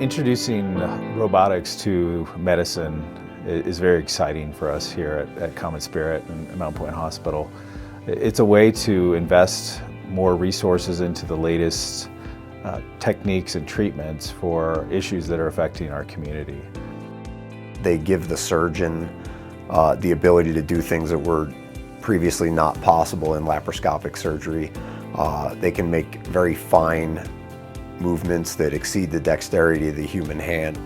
Introducing robotics to medicine is very exciting for us here at Common Spirit and Mount Point Hospital. It's a way to invest more resources into the latest techniques and treatments for issues that are affecting our community. They give the surgeon the ability to do things that were previously not possible in laparoscopic surgery. They can make very fine movements that exceed the dexterity of the human hand.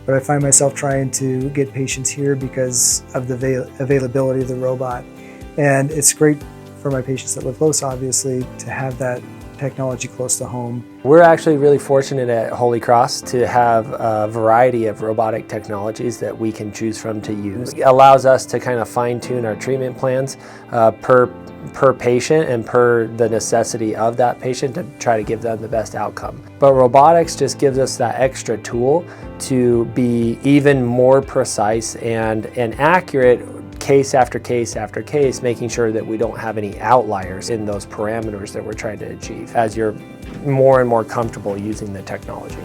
But I find myself trying to get patients here because of the availability of the robot. And it's great for my patients that live close, obviously, to have that technology close to home. We're actually really fortunate at Holy Cross to have a variety of robotic technologies that we can choose from to use. It allows us to kind of fine-tune our treatment plans per patient and per the necessity of that patient to try to give them the best outcome. But robotics just gives us that extra tool to be even more precise and accurate case after case after case, making sure that we don't have any outliers in those parameters that we're trying to achieve as you're more and more comfortable using the technology.